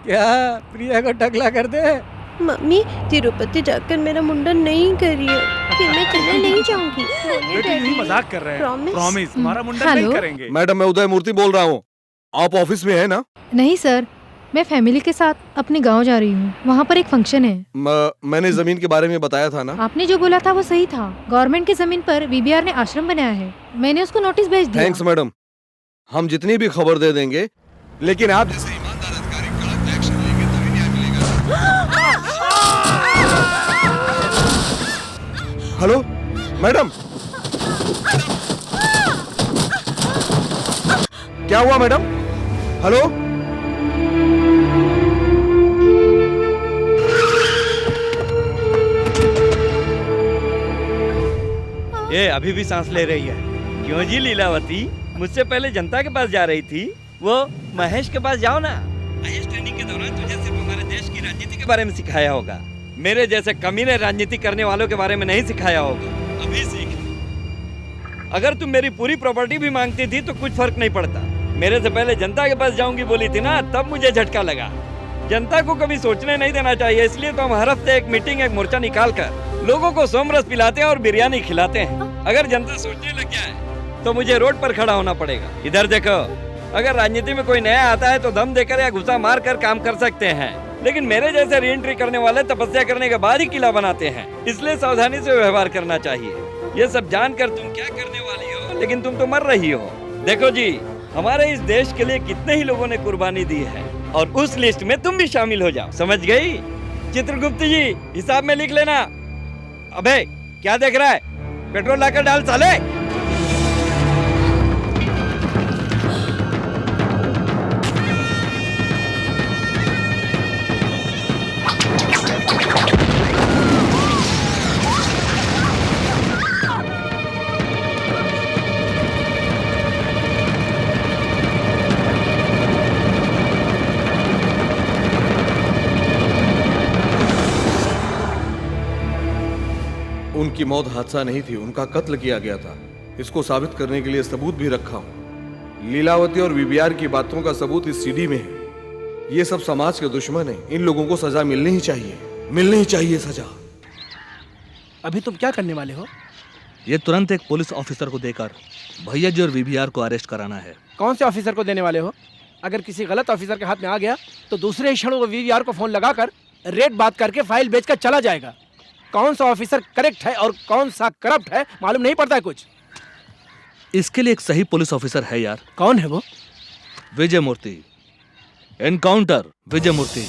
क्या प्रिया को टकला कर दे? मम्मी तिरुपति जाकर मेरा मुंडन नहीं करिए, फिर मैं चले नहीं जाऊंगी। बेटी मजाक कर रहे हैं। प्रॉमिस हमारा मुंडन नहीं करेंगे। मैडम मैं उदय मूर्ति बोल रहा हूँ, आप ऑफिस में है ना? नहीं सर, मैं फैमिली के साथ अपने गांव जा रही हूँ, वहाँ पर एक फंक्शन है। मैंने जमीन के बारे में बताया था ना? आपने जो बोला था वो सही था। गवर्नमेंट की जमीन पर वीबीआर ने आश्रम बनाया है, मैंने उसको नोटिस भेज दिया। थैंक्स मैडम, हम जितनी भी खबर दे देंगे, लेकिन आप जैसे ईमानदार अधिकारी कड़क एक्शन लेंगे तभी न्याय मिलेगा। हेलो मैडम, क्या हुआ मैडम? हेलो ये अभी भी सांस ले रही है। क्यों जी लीलावती, मुझसे पहले जनता के पास जा रही थी, वो महेश के पास जाओ ना। महेश ट्रेनिंग के दौरान तुझे सिर्फ हमारे देश की राजनीति के बारे में सिखाया होगा, मेरे जैसे कमीने राजनीति करने वालों के बारे में नहीं सिखाया होगा। अभी सीख। अगर तुम मेरी पूरी प्रॉपर्टी भी मांगती थी तो कुछ फर्क नहीं पड़ता। मेरे से पहले जनता के पास जाऊंगी बोली थी ना, तब मुझे झटका लगा। जनता को कभी सोचने नहीं देना चाहिए, इसलिए तो हम हर हफ्ते एक मीटिंग, एक मोर्चा निकाल कर लोगों को सोमरस पिलाते हैं और बिरयानी खिलाते हैं। अगर जनता सोचने लग जाए तो मुझे रोड पर खड़ा होना पड़ेगा। इधर देखो, अगर राजनीति में कोई नया आता है तो दम देकर या घुसा मार कर काम कर सकते हैं, लेकिन मेरे जैसे री एंट्री करने वाले तपस्या करने के बाद ही किला बनाते हैं। इसलिए सावधानी से व्यवहार करना चाहिए। ये सब जानकर तुम क्या करने वाली हो, लेकिन तुम तो मर रही हो। देखो जी, हमारे इस देश के लिए कितने ही लोगों ने कुर्बानी दी है, और उस लिस्ट में तुम भी शामिल हो जाओ। समझ गई? चित्रगुप्त जी, हिसाब में लिख लेना। अबे क्या देख रहा है, पेट्रोल लाकर डाल साले। उनकी मौत हादसा नहीं थी, उनका कत्ल किया गया था। इसको साबित करने के लिए सबूत भी रखा हूं। लीलावती और वीबीआर की बातों का सबूत इस सीडी में है। ये सब समाज के दुश्मन हैं, इन लोगों को सजा मिलनी ही चाहिए, मिलनी ही चाहिए सजा। अभी तुम क्या करने वाले हो? ये तुरंत एक पुलिस ऑफिसर को देकर भैया जी और वीबीआर को अरेस्ट कराना है। कौन से ऑफिसर को देने वाले हो? अगर किसी गलत ऑफिसर के हाथ में आ गया तो दूसरे ही क्षण वो वीबीआर को फोन लगाकर रेट बात करके फाइल बेचकर चला जाएगा। कौन सा ऑफिसर करेक्ट है और कौन सा करप्ट है मालूम नहीं पड़ता है कुछ। इसके लिए एक सही पुलिस ऑफिसर है यार। कौन है वो? विजय मूर्ति, एनकाउंटर विजय मूर्ति।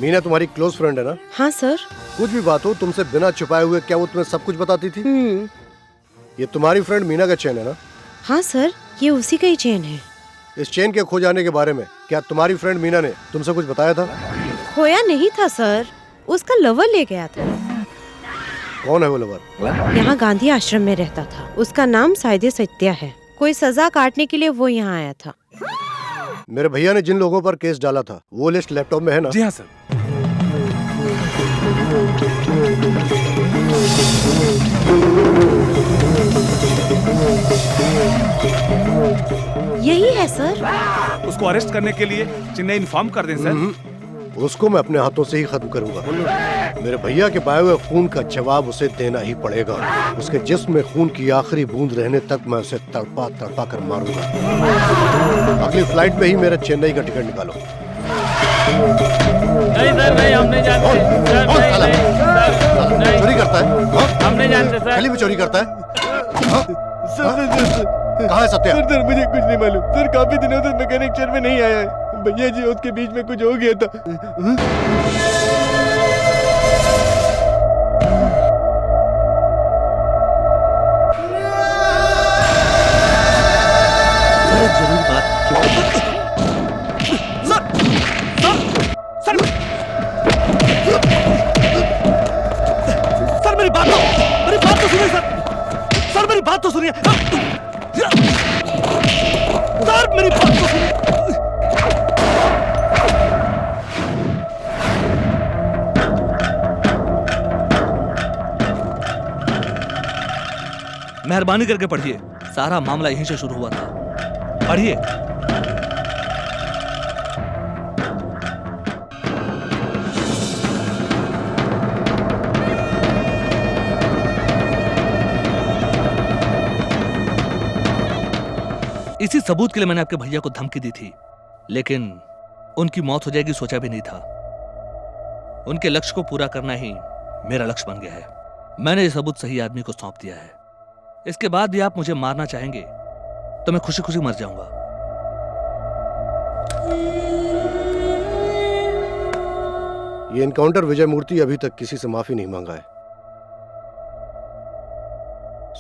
मीना तुम्हारी क्लोज फ्रेंड है ना? हाँ सर। कुछ भी बात हो तुमसे बिना छुपाए हुए क्या वो तुम्हें सब कुछ बताती थी? ये तुम्हारी फ्रेंड मीना का चेन है ना? हाँ सर, ये उसी का ही चेन है। इस चेन के खो जाने के बारे में क्या तुम्हारी फ्रेंड मीना ने तुमसे कुछ बताया था? खोया नहीं था सर, उसका लवर ले गया था। कौन है वो लवर? यहाँ गांधी आश्रम में रहता था, उसका नाम साइदे सत्या है। कोई सजा काटने के लिए वो यहाँ आया था। मेरे भैया ने जिन लोगों पर केस डाला था वो लिस्ट लैपटॉप में है ना? जी हाँ सर। यही है सर। उसको अरेस्ट करने के लिए चेन्नई इन्फॉर्म कर दें सर। उसको मैं अपने हाथों से ही खत्म करूंगा। मेरे भैया के पाए हुए खून का जवाब उसे देना ही पड़ेगा। उसके जिस्म में खून की आखिरी बूंद रहने तक मैं उसे तड़पा तड़पा कर मारूंगा। अगली फ्लाइट में ही मेरा चेन्नई का टिकट निकालो। नहीं सर, नहीं, हम नहीं जानते सर, नहीं, चोरी करता है? हम नहीं जानते सर। गली में चोरी करता है? कहाँ है सत्या? सर मुझे कुछ नहीं मालूम सर, काफी दिनों से मैकेनिक चेयर में नहीं आया है। भैया जी उसके बीच में कुछ हो गया था। मेरी बात तो सुनिए सर, मेरी बात तो सुनिए सर, मेरी बात तो सुनिए। मेहरबानी करके पढ़िए, सारा मामला यहीं से शुरू हुआ था। पढ़िए। इसी सबूत के लिए मैंने आपके भैया को धमकी दी थी, लेकिन उनकी मौत हो जाएगी सोचा भी नहीं था। उनके लक्ष्य को पूरा करना ही मेरा लक्ष्य बन गया है। मैंने ये सबूत सही आदमी को सौंप दिया है। इसके बाद भी आप मुझे मारना चाहेंगे तो मैं खुशी खुशी मर जाऊंगा। ये एनकाउंटर विजय मूर्ति अभी तक किसी से माफी नहीं मांगा है।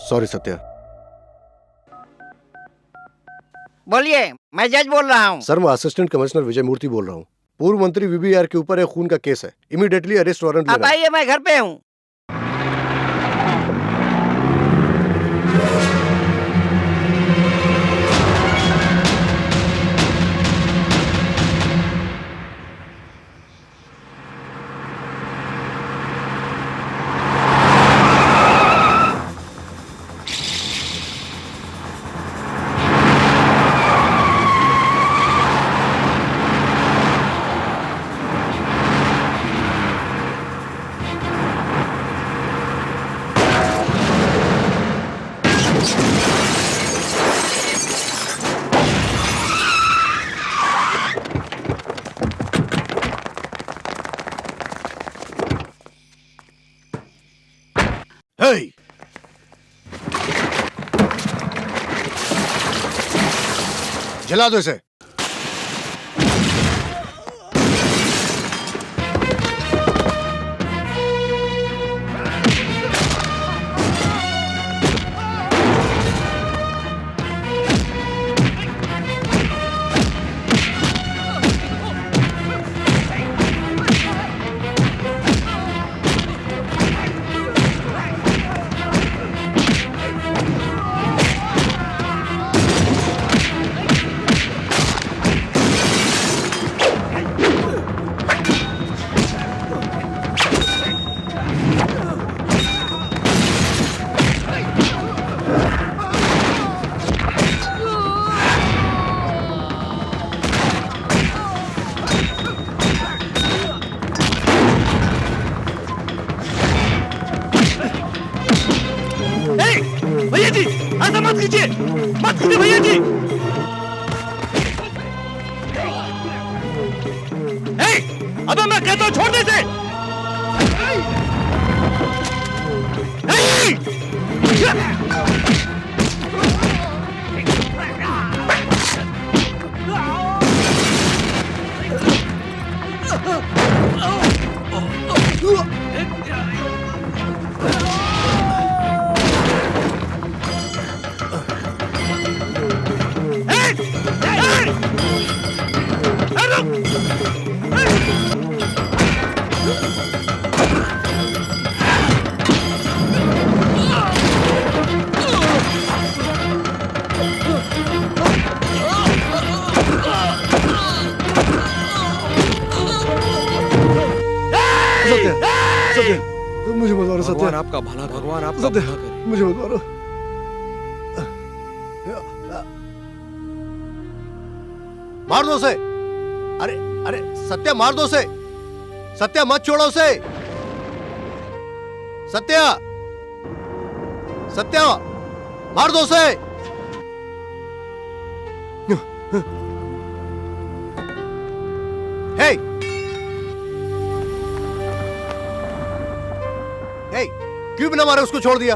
सॉरी सत्या। बोलिए, मैं जज बोल रहा हूँ। सर, मैं असिस्टेंट कमिश्नर विजय मूर्ति बोल रहा हूँ। पूर्व मंत्री वीबीआर के ऊपर एक खून का केस है। इमीडिएटली अरेस्ट वारंट आप आइए, मैं घर पे हूँ। Hey! जला दो इसे। भैया जी, ऐसा मत कीजिए भैया जी। अबे मैं कहता हूँ छोड़ दे इसे। मुझे मत मारो सत्या। भगवान आपका भला, भगवान आपका भला करे। मुझे मत मारो। मार दो उसे। अरे अरे सत्या, मार दो उसे। सत्या, मत छोड़ो उसे। सत्या, सत्या, मार दो उसे। हे, हे, क्यों बिना मारे उसको छोड़ दिया?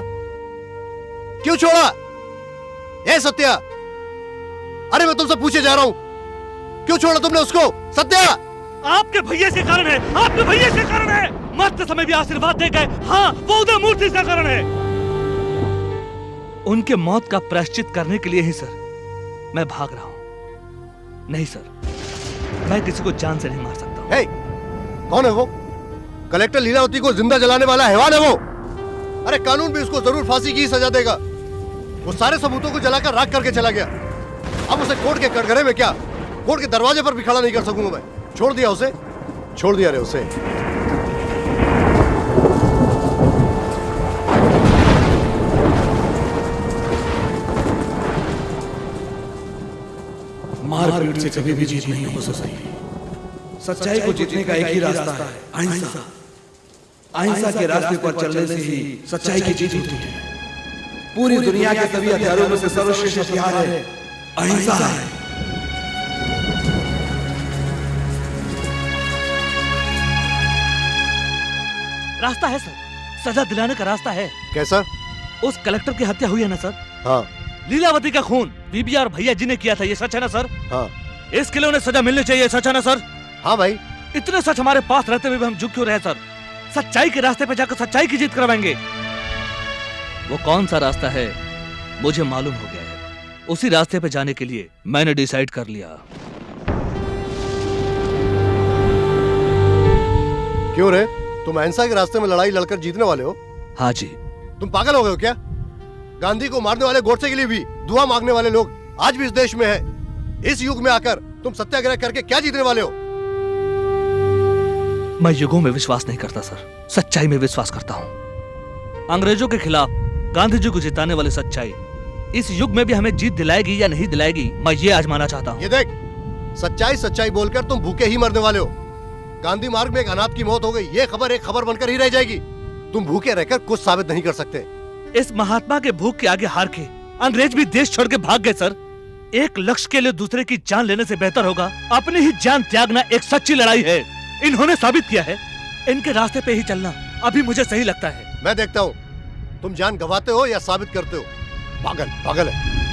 क्यों छोड़ा? हे सत्या, अरे मैं तुमसे पूछे जा रहा हूं, क्यों छोड़ा तुमने उसको? सत्या, आपके भैया के कारण है, आपके भैया के कारण है। मरते समय भी आशीर्वाद दे गए। हाँ, वो उदय मूर्ति का कारण है। उनके मौत का प्रायश्चित करने के लिए ही सर मैं भाग रहा हूं। नहीं सर, मैं किसी को जान से नहीं मार सकता। हे, कौन है वो? कलेक्टर लीलावती को जिंदा जलाने वाला हैवान है वो। अरे कानून भी उसको जरूर फांसी की ही सजा देगा। वो सारे सबूतों को जलाकर राख करके चला गया। अब उसे कोर्ट के कटघरे में क्या, कोर्ट के दरवाजे पर भी खड़ा नहीं कर सकूंगा मैं। छोड़ दिया उसे, छोड़ दिया रे उसे। मारपीट से कभी भी जीत नहीं हो सकती। सच्चाई को जीतने का एक ही रास्ता है, अहिंसा। अहिंसा के रास्ते पर चलने से ही सच्चाई की जीत होती है। पूरी दुनिया के सभी हथियारों में से सर्वश्रेष्ठ हथियार है अहिंसा है। रास्ता है सर, सजा दिलाने का रास्ता है। कैसा? उस कलेक्टर की हत्या हुई है ना सर? हाँ। लीलावती का खून बीबी और भैया जी ने किया था, ये सच है ना सर? हाँ। इसके लिए उन्हें सजा मिलनी चाहिए, सच है ना सर? हाँ भाई। इतने सच हमारे पास रहते हुए भी हम झुक क्यों रहे सर? सच्चाई के रास्ते पे जाकर सच्चाई की जीत करवाएंगे। वो कौन सा रास्ता है मुझे मालूम हो गया है। उसी रास्ते पे जाने के लिए मैंने डिसाइड कर लिया। क्यों रे, तुम अहिंसा के रास्ते में लड़ाई लड़कर जीतने वाले हो? हाँ जी। तुम पागल हो गए हो क्या? गांधी को मारने वाले गोडसे के लिए भी दुआ मांगने वाले लोग आज भी इस देश में हैं। इस युग में आकर तुम सत्याग्रह करके क्या जीतने वाले हो? मैं युगों में विश्वास नहीं करता सर, सच्चाई में विश्वास करता हूँ। अंग्रेजों के खिलाफ गांधी जी को जिताने वाली सच्चाई इस युग में भी हमें जीत दिलाएगी या नहीं दिलाएगी, मैं ये आजमाना चाहता हूँ। ये देख, सच्चाई सच्चाई बोलकर तुम भूखे ही मरने वाले हो। गांधी मार्ग में एक अनाथ की मौत हो गई, ये खबर एक खबर बनकर ही रह जाएगी। तुम भूखे रहकर कुछ साबित नहीं कर सकते। इस महात्मा के भूख के आगे हार के अंग्रेज भी देश छोड़ के भाग गए सर। एक लक्ष्य के लिए दूसरे की जान लेने से बेहतर होगा अपनी ही जान त्यागना एक सच्ची लड़ाई है। इन्होंने साबित किया है, इनके रास्ते पे ही चलना अभी मुझे सही लगता है। मैं देखता हूँ तुम जान गंवाते हो या साबित करते हो। पागल पागल है।